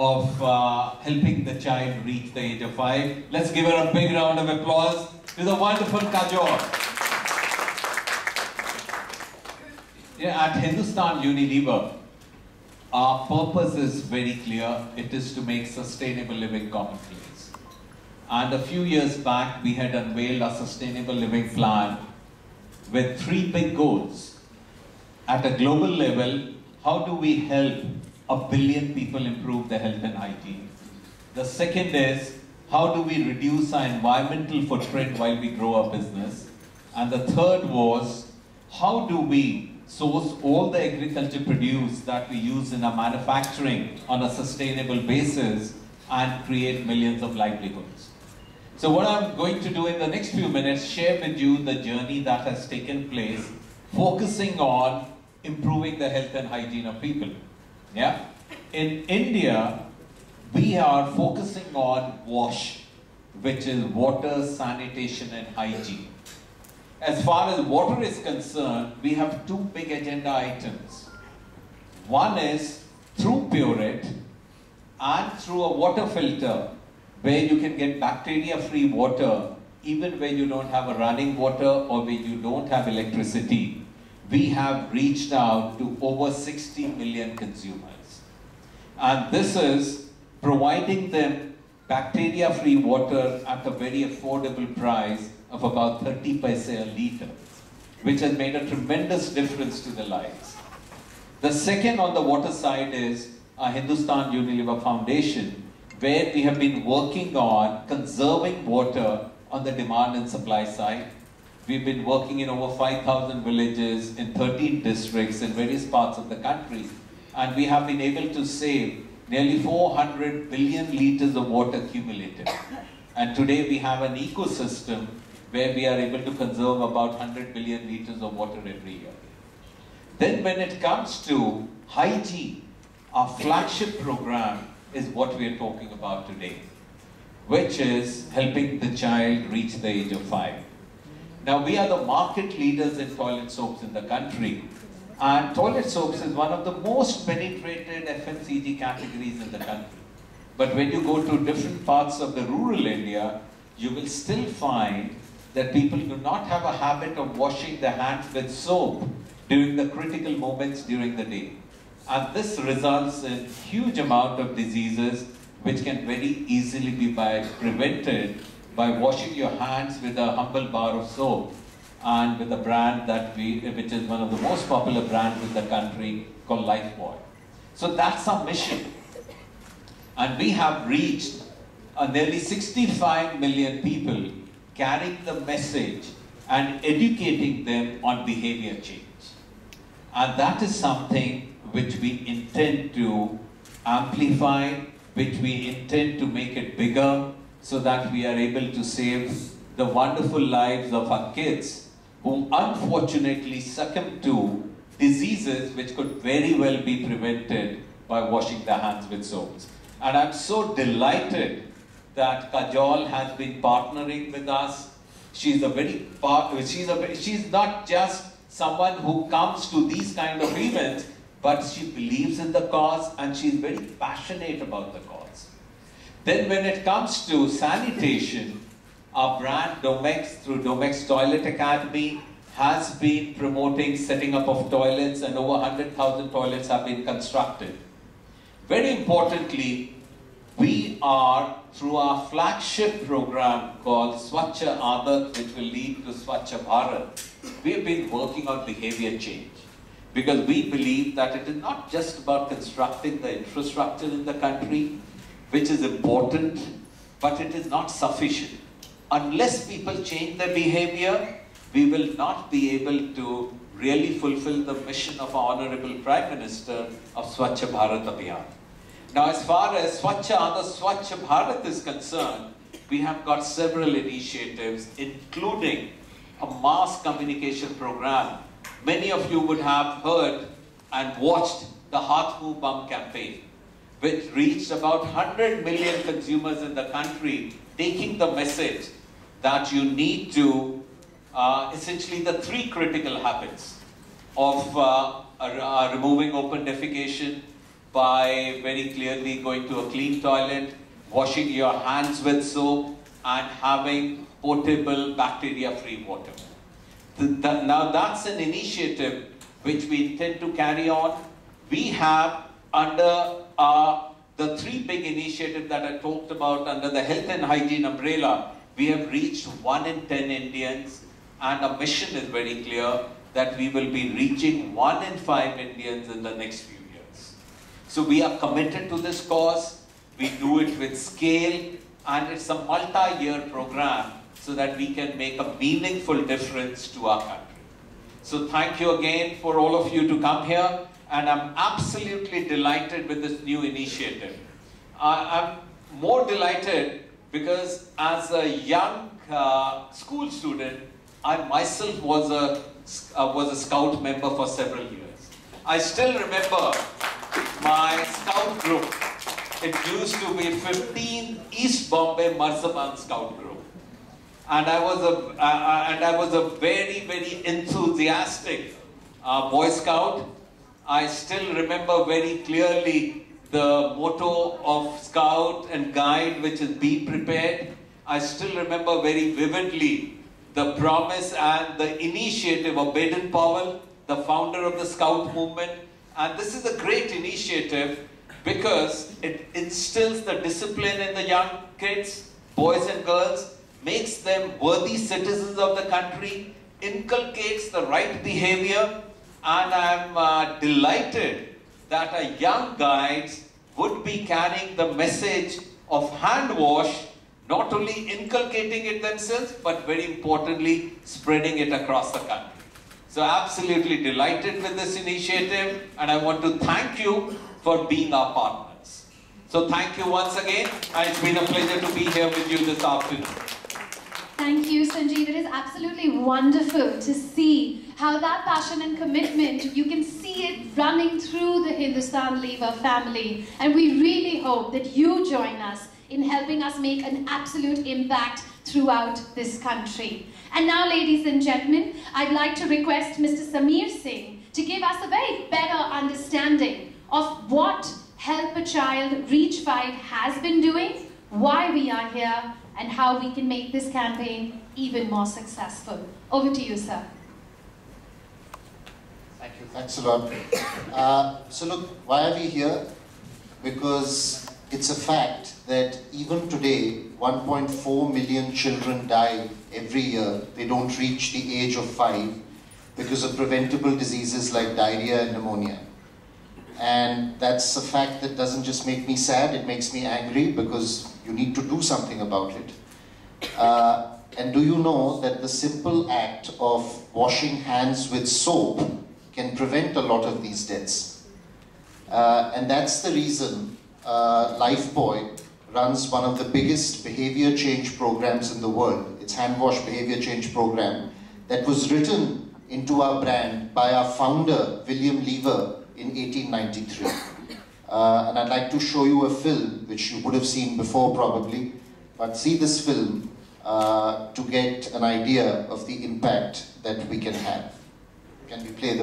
of helping the child reach the age of 5. Let's give her a big round of applause. This is a wonderful kajol. At Hindustan Unilever, our purpose is very clear. It is to make sustainable living commonplace. And a few years back, we had unveiled our sustainable living plan with 3 big goals. At a global level, how do we help 1 billion people improve their health and hygiene? The second is, how do we reduce our environmental footprint while we grow our business? And the third was, how do we source all the agriculture produce that we use in our manufacturing on a sustainable basis and create millions of livelihoods? So what I'm going to do in the next few minutes, share with you the journey that has taken place, focusing on improving the health and hygiene of people. Yeah? In India, we are focusing on WASH, which is water, sanitation and hygiene. As far as water is concerned, we have 2 big agenda items. One is through Pureit and through a water filter where you can get bacteria-free water even when you don't have a running water or when you don't have electricity. We have reached out to over 60 million consumers. And this is providing them bacteria-free water at a very affordable price of about 30 paise a litre, which has made a tremendous difference to their lives. The second on the water side is our Hindustan Unilever Foundation, where we have been working on conserving water on the demand and supply side. We've been working in over 5,000 villages in 13 districts in various parts of the country, and we have been able to save nearly 400 billion litres of water cumulative. And today we have an ecosystem where we are able to conserve about 100 billion litres of water every year. Then when it comes to hygiene, our flagship program is what we are talking about today, which is helping the child reach the age of 5. Now we are the market leaders in toilet soaps in the country, and toilet soaps is one of the most penetrated FMCG categories in the country. But when you go to different parts of the rural India, you will still find that people do not have a habit of washing their hands with soap during the critical moments during the day. And this results in huge amount of diseases which can very easily be prevented by washing your hands with a humble bar of soap and with a brand that which is one of the most popular brands in the country called Lifebuoy. So that's our mission. And we have reached nearly 65 million people, carrying the message and educating them on behavior change. And that is something which we intend to amplify, which we intend to make it bigger so that we are able to save the wonderful lives of our kids who unfortunately succumb to diseases which could very well be prevented by washing their hands with soaps. And I'm so delighted that Kajol has been partnering with us. She's not just someone who comes to these kind of events, but she believes in the cause and she's very passionate about the cause. Then when it comes to sanitation, our brand Domex, through Domex Toilet Academy, has been promoting setting up of toilets, and over 100,000 toilets have been constructed. Very importantly, we are, through our flagship program called Swachha Aadat, which will lead to Swachha Bharat, we have been working on behavior change. Because we believe that it is not just about constructing the infrastructure in the country, which is important, but it is not sufficient. Unless people change their behavior, we will not be able to really fulfill the mission of our Honorable Prime Minister of Swachha Bharat Abhiyan. Now, as far as Swachha Aadat, Swachha Bharat is concerned, we have got several initiatives, including a mass communication program. Many of you would have heard and watched the Haath Muh Bum campaign, which reached about 100 million consumers in the country, taking the message that you need to, essentially the 3 critical habits of removing open defecation, by very clearly going to a clean toilet, washing your hands with soap, and having potable bacteria-free water. Now that's an initiative which we intend to carry on. We have under the three big initiatives that I talked about under the health and hygiene umbrella, we have reached 1 in 10 Indians, and our mission is very clear that we will be reaching 1 in 5 Indians in the next few years. So we are committed to this cause, we do it with scale, and it's a multi-year program so that we can make a meaningful difference to our country. So thank you again for all of you to come here, and I'm absolutely delighted with this new initiative. I'm more delighted because as a young school student, I myself was a scout member for several years. I still remember my scout group. It used to be 15 East Bombay Marsaban Scout Group. And I was a very, very enthusiastic Boy Scout. I still remember very clearly the motto of Scout and Guide, which is be prepared. I still remember very vividly the promise and the initiative of Baden-Powell, the founder of the Scout movement. And this is a great initiative because it instills the discipline in the young kids, boys and girls, makes them worthy citizens of the country, inculcates the right behavior, and I'm delighted that our young guides would be carrying the message of hand wash, not only inculcating it themselves, but very importantly, spreading it across the country. So absolutely delighted with this initiative, and I want to thank you for being our partners. So thank you once again, and it's been a pleasure to be here with you this afternoon. Thank you, Sanjeev. It is absolutely wonderful to see how that passion and commitment, you can see it running through the Hindustan Lever family. And we really hope that you join us in helping us make an absolute impact throughout this country. And now, ladies and gentlemen, I'd like to request Mr. Samir Singh to give us a very better understanding of what Help a Child Reach 5 has been doing, why we are here, and how we can make this campaign even more successful. Over to you, sir. Thank you. Thanks a lot. So look, why are we here? Because it's a fact that even today, 1.4 million children die every year. They don't reach the age of 5 because of preventable diseases like diarrhea and pneumonia. And that's a fact that doesn't just make me sad, it makes me angry because you need to do something about it. And do you know that the simple act of washing hands with soap can prevent a lot of these deaths? And that's the reason Lifebuoy runs one of the biggest behavior change programs in the world. It's Hand Wash Behavior Change Program that was written into our brand by our founder, William Lever, in 1893. And I'd like to show you a film, which you would have seen before probably, but see this film to get an idea of the impact that we can have. Can we play the